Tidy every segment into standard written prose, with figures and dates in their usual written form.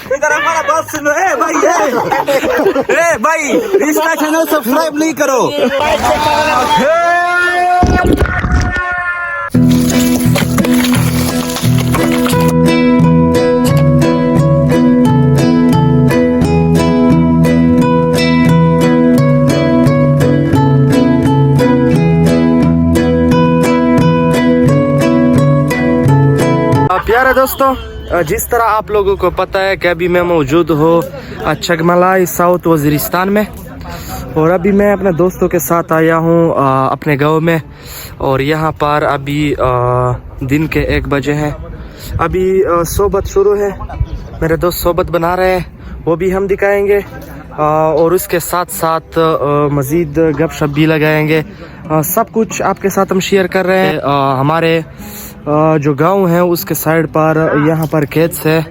इधर हमारा बात सुनो। भाई इसका चैनल सब्सक्राइब नहीं करो। प्यारे दोस्तों, जिस तरह आप लोगों को पता है कि अभी मैं मौजूद हूँ चगमलाई साउथ वजीरिस्तान में, और अभी मैं अपने दोस्तों के साथ आया हूँ अपने गांव में। और यहाँ पर अभी दिन के 1 बजे हैं। अभी सोबत शुरू है, मेरे दोस्त सोबत बना रहे हैं, वो भी हम दिखाएंगे। और उसके साथ साथ मज़ीद गपशप भी लगाएंगे। सब कुछ आपके साथ हम शेयर कर रहे हैं। हमारे जो गांव है उसके साइड पर यहाँ पर खेत है,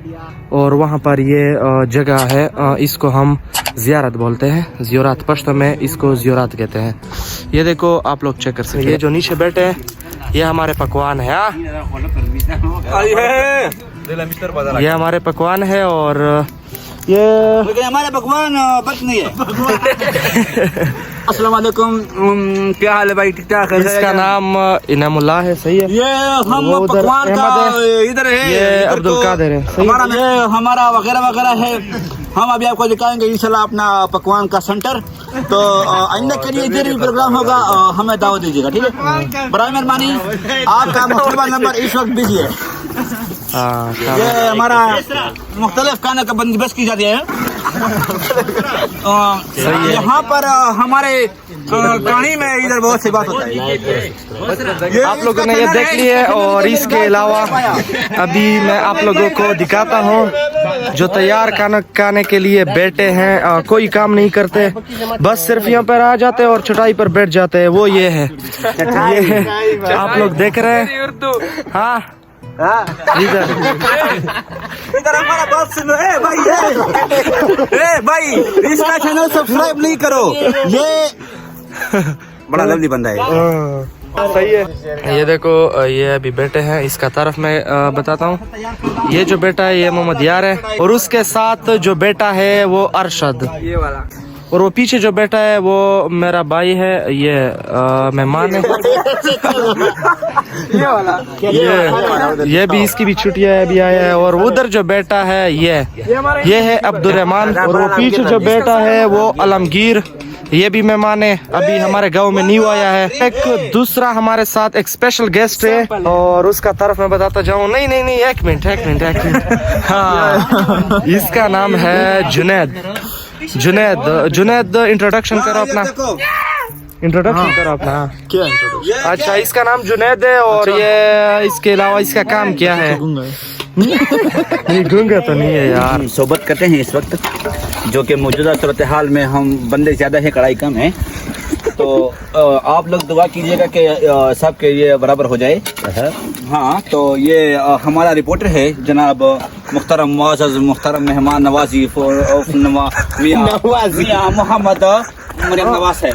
और वहाँ पर ये जगह है, इसको हम ज़ियारत बोलते हैं। ज़ियारत पश्तो में इसको ज़ियारत कहते हैं। ये देखो आप लोग चेक कर सकते हैं, ये जो नीचे बैठे हैं ये हमारे पकवान है। ये हमारे पकवान है, और ये हमारे पकवान बच नहीं है। अस्सलाम वालेकुम, क्या हाल है भाई? ठीक ठाक है। इसका नाम इनामुल्लाह है, सही है। ये हम पकवान का इधर है, ये अब्दुल कादिर है, सही हमारा ये हमारा वगैरह वगैरह है। हम अभी आपको दिखाएंगे इंशाल्लाह अपना पकवान का सेंटर। तो आइंदा के लिए जो भी प्रोग्राम होगा हमें दावत दीजिएगा, ठीक है? बराए मेहरबानी, आपका मोबाइल नंबर इस वक्त बिजी है। ये हमारा मुख्तलिफ खाने का बंदोबस्त की जाती है। यहाँ पर हमारे कहानी में इधर बहुत सी बात होती है, आप लोगों ने ये देख ली है। और इसके अलावा अभी मैं आप लोगों को दिखाता हूँ जो तैयार खाना खाने के लिए बैठे हैं। कोई काम नहीं करते, बस सिर्फ यहाँ पर आ जाते हैं और चटाई पर बैठ जाते हैं। वो ये है, ये है, आप लोग देख रहे हैं। हाँ, इधर हमारा बात सुनो। भाई इसका चैनल सब्सक्राइब नहीं करो। ये बड़ा लवली बंदा है, सही है। ये देखो, ये अभी बेटे हैं, इसका तरफ मैं बताता हूँ। ये जो बेटा है ये मोहम्मद यार है, और उसके साथ जो बेटा है वो अरशद, ये वाला। और वो पीछे जो बेटा है वो मेरा भाई है, ये मेहमान है। ये भी, इसकी भी छुट्टियां अभी आया है। और उधर जो बेटा है ये है अब्दुल रहमान, और वो पीछे जो बेटा है वो आलमगीर, ये भी मेहमान है, अभी हमारे गांव में न्यू आया है। एक दूसरा हमारे साथ एक स्पेशल गेस्ट है, और उसका तरफ मैं बताता जाऊँ। नहीं, एक मिनट। हाँ, इसका नाम है जुनैद। इंट्रोडक्शन करो अपना। इंट्रोडक्शन करो अपना। क्या इंट्रोडक्शन? अच्छा, इसका नाम जुनैद है, और ये इसके अलावा इसका काम क्या है? नहीं, गूंगा तो नहीं है यार। सोबत करते हैं इस वक्त, जो कि मौजूदा सूरत हाल में हम बंदे ज़्यादा है, कड़ाई कम है। तो आप लोग दुआ कीजिएगा कि सब के ये बराबर हो जाए। हाँ, तो ये हमारा रिपोर्टर है जनाब मुख्तरम मुअज़्ज़ज़ मुख्तरम मेहमान नवाजी मियां मोहम्मद मरियम नवाज है।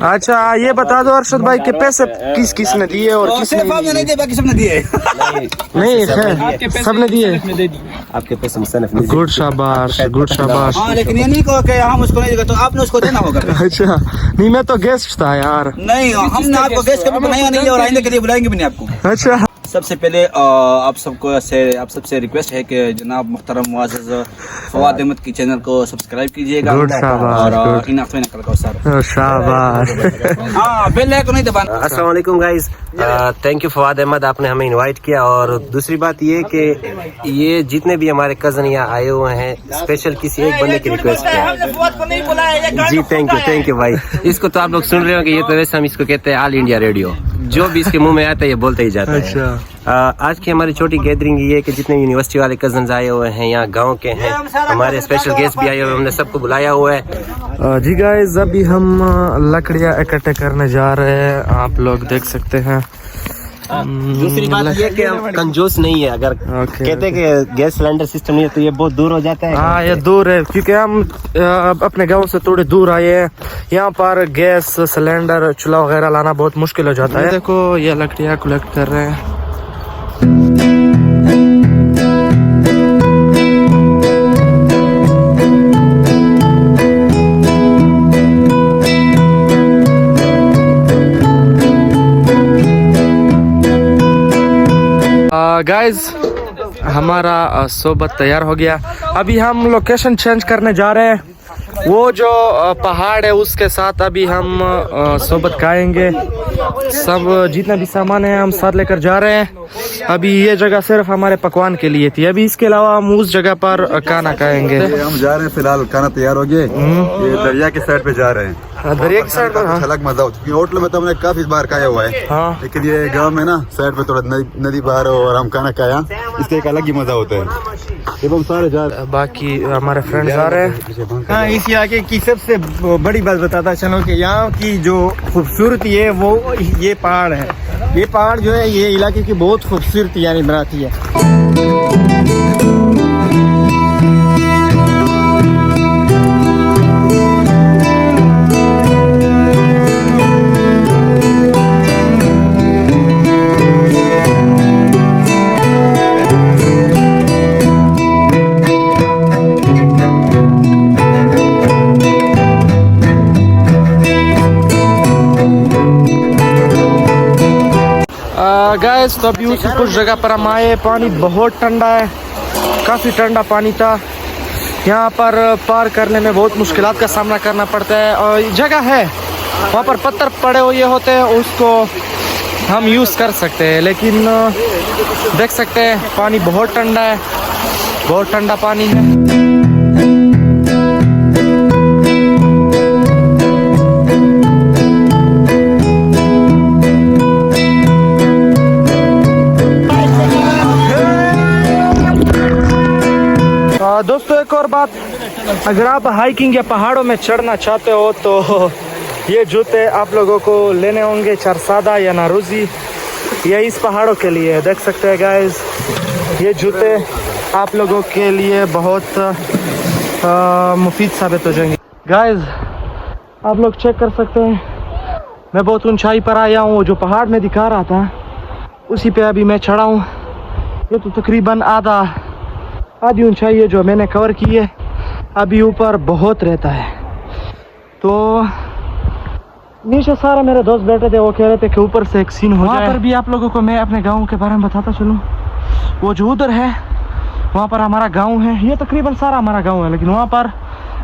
अच्छा, ये बता दो अरशद भाई के पैसे किस ने दिए और किस ने नहीं दिए? बाकी सबने दिए। नहीं, सबने दिए आपके पैसे। गुड शाबाश। हाँ, लेकिन ये नहीं कहो कि हम उसको नहीं देगा, तो आपने उसको देना होगा। अच्छा, नहीं, मैं तो गेस्ट था यार। नहीं, हमने आपको गेस्ट कभी बनाया नहीं, और आइंदा के लिए बुलाएंगे भी नहीं आपको। अच्छा, सबसे पहले आप सबसे रिक्वेस्ट है कि जनाब मुख्तरम मुअज़्ज़ज़ फवाद अहमद की चैनल को सब्सक्राइब कीजिएगा, और इनाफ़ करो सर। शाबाश। हाँ, बेल आइकन नहीं दबाना। अस्सलाम वालेकुम guys, thank you Fawad Ahmad, आपने हमें इनवाइट किया। और दूसरी बात ये कि ये जितने भी हमारे कज़न यहाँ आए हुए हैं, स्पेशल किसी एक बंदे की रिक्वेस्ट है जी। थैंक यू भाई। इसको तो आप लोग सुन रहे हो कि ये तो वैसे हम इसको कहते हैं ऑल इंडिया रेडियो, जो भी इसके मुंह में आता है ये बोलते ही जाता है। अच्छा, आज की हमारी छोटी गैदरिंग ये है कि जितने यूनिवर्सिटी वाले कजन्स आए हुए हैं, यहाँ गांव के हैं, हमारे स्पेशल गेस्ट भी आए हुए हैं, हमने सबको बुलाया हुआ है। जी गाइस, अभी हम लकड़ियाँ इकट्ठे करने जा रहे हैं, आप लोग देख सकते हैं। दूसरी बात ये कि हम कंजूस नहीं है, अगर कहते हैं कि गैस सिलेंडर सिस्टम नहीं है तो ये बहुत दूर हो जाता है। हाँ, ये दूर है, क्योंकि हम अपने गांव से थोड़े दूर आए हैं। यहाँ पर गैस सिलेंडर चूल्हा वगैरह लाना बहुत मुश्किल हो जाता है। देखो, ये लकड़ियाँ कलेक्ट कर रहे हैं। गाइस हमारा सोबत तैयार हो गया। अभी हम लोकेशन चेंज करने जा रहे हैं। वो जो पहाड़ है उसके साथ अभी हम सोबत खाएंगे। सब जितना भी सामान है हम साथ लेकर जा रहे हैं। अभी ये जगह सिर्फ हमारे पकवान के लिए थी। अभी इसके अलावा हम उस जगह पर खाना खाएंगे। हम जा रहे हैं, फिलहाल खाना तैयार हो गया। ये दरिया के साइड पे जा रहे हैं। दरिया की साइड पर। अच्छा अलग मजा होता है। होटल में तो हमने काफी बार खाया हुआ है, हाँ। लेकिन ये गांव में ना साइड पे थोड़ा नदी बाहर और हम खाना खाया, इसका एक अलग ही मजा होता है। जब हम सारे जा रहे बाकी हमारे फ्रेंड्स आ रहे हैं। हाँ, इस इलाके की सबसे बड़ी बात बताता चलो कि यहाँ की जो खूबसूरती है वो ये पहाड़ है। ये पहाड़ जो है ये इलाके की बहुत खूबसूरती यानी बनाती है। गाइस तो अभी उसी कुछ जगह पर हम आए। पानी बहुत ठंडा है, काफ़ी ठंडा पानी था। यहाँ पर पार करने में बहुत मुश्किलात का सामना करना पड़ता है। और जगह है वहाँ पर पत्थर पड़े हुए होते हैं, उसको हम यूज़ कर सकते हैं, लेकिन देख सकते हैं पानी बहुत ठंडा है, बहुत ठंडा पानी है। दोस्तों एक और बात, अगर आप हाइकिंग या पहाड़ों में चढ़ना चाहते हो तो ये जूते आप लोगों को लेने होंगे, चारसादा या नारूजी। ये इस पहाड़ों के लिए देख सकते हैं गाइस, ये जूते आप लोगों के लिए बहुत मुफीद साबित हो जाएंगे। गाइस आप लोग चेक कर सकते हैं, मैं बहुत ऊंचाई पर आया हूँ। जो पहाड़ में दिखा रहा था उसी पे अभी मैं चढ़ा हूँ। ये तो तकरीबन आधी ऊंचाई है जो मैंने कवर की है। अभी ऊपर बहुत रहता है। तो नीचे सारे मेरे दोस्त बैठे थे, वो कह रहे थे कि ऊपर से एक सीन हो जाए। वहाँ पर भी आप लोगों को मैं अपने गांव के बारे में बताता चलूँ। वो जो उधर है वहाँ पर हमारा गांव है। ये तकरीबन सारा हमारा गांव है, लेकिन वहाँ पर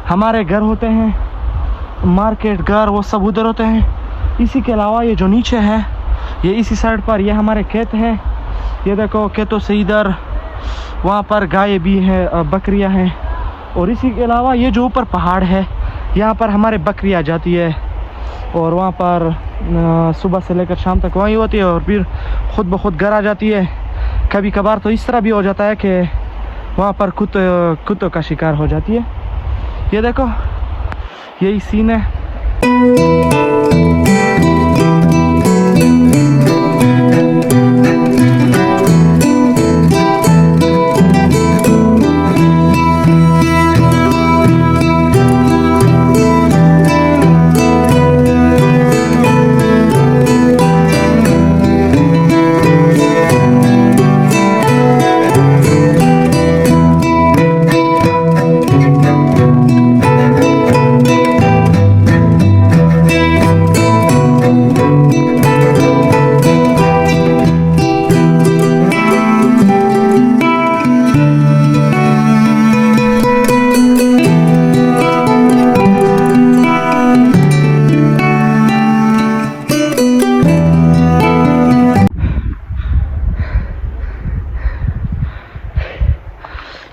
हमारे घर होते हैं, मार्केट घर वो सब उधर होते हैं। इसी के अलावा ये जो नीचे है ये इसी साइड पर ये हमारे खेत हैं। ये देखो खेतों से इधर वहाँ पर गाय भी है, बकरियाँ हैं। और इसी के अलावा ये जो ऊपर पहाड़ है यहाँ पर हमारे बकरियाँ जाती है और वहाँ पर सुबह से लेकर शाम तक वहीं होती है और फिर खुद ब खुद घर आ जाती है। कभी कभार तो इस तरह भी हो जाता है कि वहाँ पर कुत्तों का शिकार हो जाती है। ये देखो यही सीन है।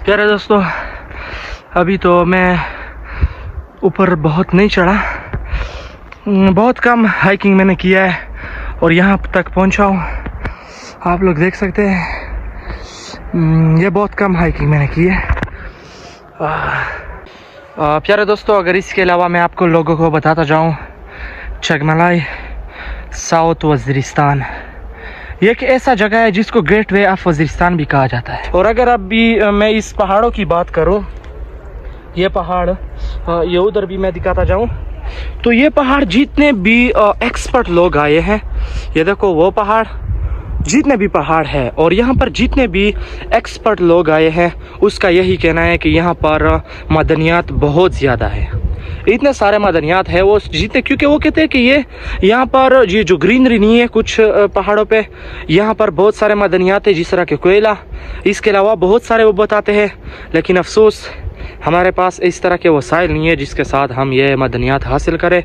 प्यारे दोस्तों, अभी तो मैं ऊपर बहुत नहीं चढ़ा, बहुत कम हाइकिंग मैंने किया है और यहाँ तक पहुँचा हूँ। आप लोग देख सकते हैं ये बहुत कम हाइकिंग मैंने की है। प्यारे दोस्तों, अगर इसके अलावा मैं आपको लोगों को बताता जाऊँ, चगमलाई साउथ वज़ीरिस्तान ये एक ऐसा जगह है जिसको ग्रेट वे ऑफ वज़ीरिस्तान भी कहा जाता है। और अगर अभी मैं इस पहाड़ों की बात करूं, ये पहाड़ ये उधर भी मैं दिखाता जाऊं, तो ये पहाड़ जितने भी एक्सपर्ट लोग आए हैं, ये देखो वो पहाड़, जितने भी पहाड़ है और यहाँ पर जितने भी एक्सपर्ट लोग आए हैं उसका यही कहना है कि यहाँ पर मदनियात बहुत ज़्यादा है। इतने सारे मदनियात है वो जितने, क्योंकि वो कहते हैं कि ये यहाँ पर ये जो ग्रीनरी नहीं है कुछ पहाड़ों पे, यहाँ पर बहुत सारे मदनियात है जिस तरह के कोयला, इसके अलावा बहुत सारे वो बताते हैं। लेकिन अफसोस हमारे पास इस तरह के वसाइल नहीं है जिसके साथ हम ये मदनियात हासिल करें।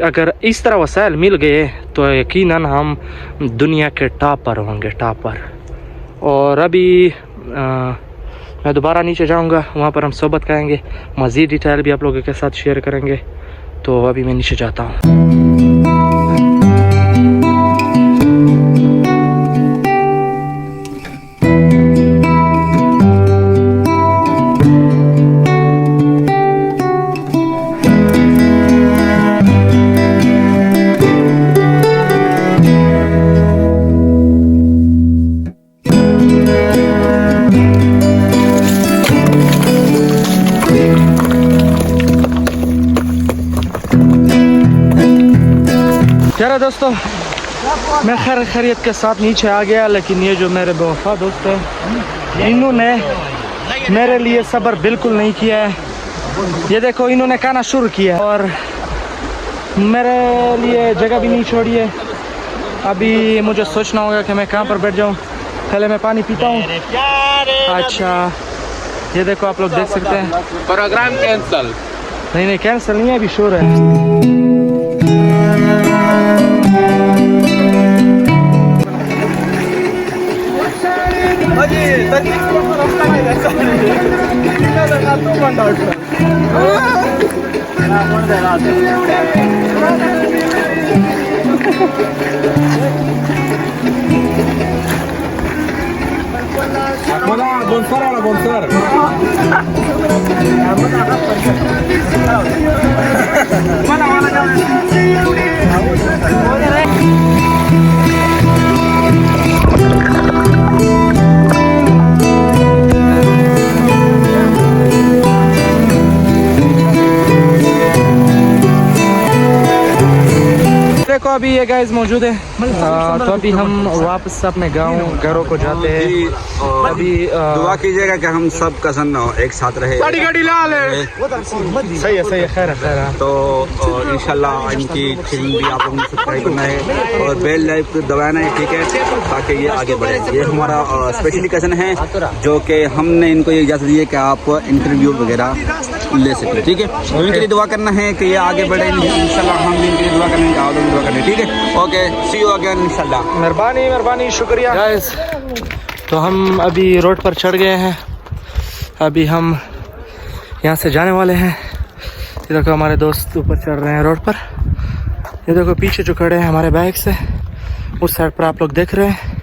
अगर इस तरह वसाइल मिल गए तो यकीनन हम दुनिया के टॉप पर होंगे, टॉप पर। और अभी मैं दोबारा नीचे जाऊंगा, वहाँ पर हम सोबत करेंगे, मज़ीद डिटेल भी आप लोगों के साथ शेयर करेंगे। तो अभी मैं नीचे जाता हूँ। प्यारे दोस्तों, मैं खैर खैरियत के साथ नीचे आ गया, लेकिन ये जो मेरे बेवफा दोस्त हैं इन्होंने मेरे लिए सब्र बिल्कुल नहीं किया है। ये देखो इन्होंने खाना शुरू किया है और मेरे लिए जगह भी नहीं छोड़ी है। अभी मुझे सोचना होगा कि मैं कहाँ पर बैठ जाऊँ। पहले मैं पानी पीता हूँ। अच्छा, ये देखो आप लोग देख सकते हैं प्रोग्राम कैंसल। नहीं कैंसिल नहीं है, अभी शोर है। देखो अभी ये गाइस मौजूद है, तो अभी हम वापस अपने घरों को जाते हैं। अभी दुआ कीजिएगा कि हम सब कज़न एक साथ रहे। गाड़ी लाल है। सही है खैर है। तो इंशाल्लाह इनकी फिल्म भी आप लोगों ने सब्सक्राइब करना है और बेल लाइक दबाना है, ठीक है, ताकि ये आगे बढ़े। ये हमारा स्पेशली कज़न है जो कि हमने इनको ये इजाज़त दी है कि आप इंटरव्यू वगैरह ले सकें, ठीक है। तो इनके लिए दुआ करना है कि ये आगे बढ़े इंशाल्लाह। हम भी इनके लिए दुआ करेंगे, आप लोग दुआ करें, ठीक है। ओके, सी यू अगेन इंशाल्लाह। मेहरबानी शुक्रिया गाइस। तो हम अभी रोड पर चढ़ गए हैं। अभी हम यहाँ से जाने वाले हैं। ये देखो हमारे दोस्त ऊपर चढ़ रहे हैं रोड पर। ये देखो पीछे जो खड़े हैं हमारे बाइक से, उस साइड पर आप लोग देख रहे हैं।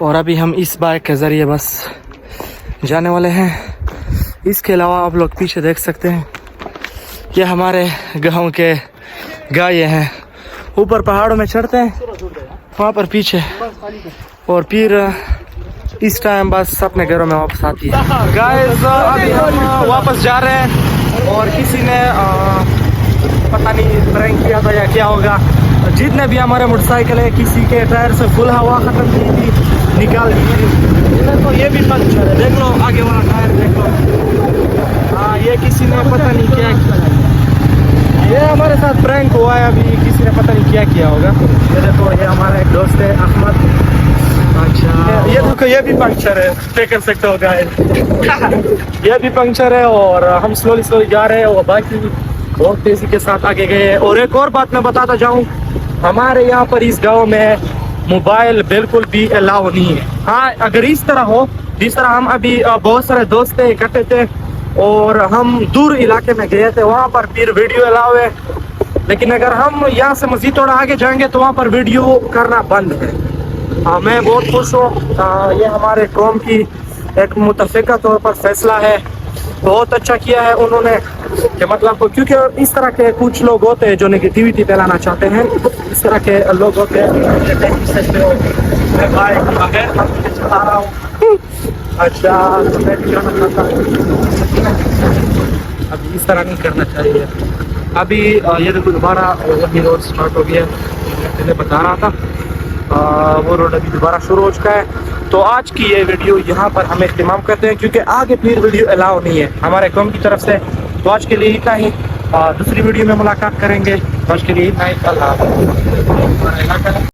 और अभी हम इस बाइक के ज़रिए बस जाने वाले हैं। इसके अलावा आप लोग पीछे देख सकते हैं, ये हमारे गाँव के गाय हैं। ऊपर पहाड़ों में चढ़ते हैं, वहाँ पर पीछे, और फिर इस टाइम बस अपने घरों में वापस आती है। गाइस अभी हम वापस जा रहे हैं और किसी ने पता नहीं प्रैंक किया था या क्या होगा। जितने भी हमारे मोटरसाइकिल है, किसी के टायर से फुल हवा खत्म की थी, निकाल दी। तो ये भी पंचर है, देख लो आगे वाला टायर देख लो। हाँ, ये किसी ने पता नहीं क्या किया। ये हमारे साथ प्रैंक हुआ है, अभी किसी ने पता नहीं क्या किया होगा। ये देखो ये हमारा एक दोस्त है अहमद। अच्छा, ये देखो ये भी पंक्चर है, पे कर सकते हो गाइस। ये भी पंक्चर है और हम स्लोली जा रहे हैं और बाकी बहुत तेजी के साथ आगे गए। और एक और बात मैं बताता जाऊं, हमारे यहाँ पर इस गांव में मोबाइल बिल्कुल भी अलाउ नहीं है। हाँ, अगर इस तरह हो जिस तरह हम अभी बहुत सारे दोस्त थे, इकट्ठे थे और हम दूर इलाके में गए थे, वहाँ पर फिर वीडियो अलाउ है। लेकिन अगर हम यहाँ से मजीद थोड़ा आगे जाएंगे तो वहाँ पर वीडियो करना बंद है। मैं बहुत खुश हूँ। ये हमारे कौम की एक मुतफ़िका तौर पर फैसला है, बहुत अच्छा किया है उन्होंने। कि मतलब क्योंकि इस तरह के कुछ लोग होते हैं जो नेगेटिविटी फैलाना चाहते हैं, इस तरह के लोग होते हैं। अच्छा, अभी इस तरह नहीं करना चाहिए। अभी ये देखो दोबारा वही रोड स्टार्ट हो गया, मैंने बता रहा था। वो रोड अभी दोबारा शुरू हो चुका है। तो आज की ये वीडियो यहाँ पर हम इख्तिमाम करते हैं, क्योंकि आगे फिर वीडियो अलाउ नहीं है। हमारे कौम की तरफ से तो आज के लिए इतना ही, दूसरी वीडियो में मुलाकात करेंगे। तो आज के लिए इतना ही, कल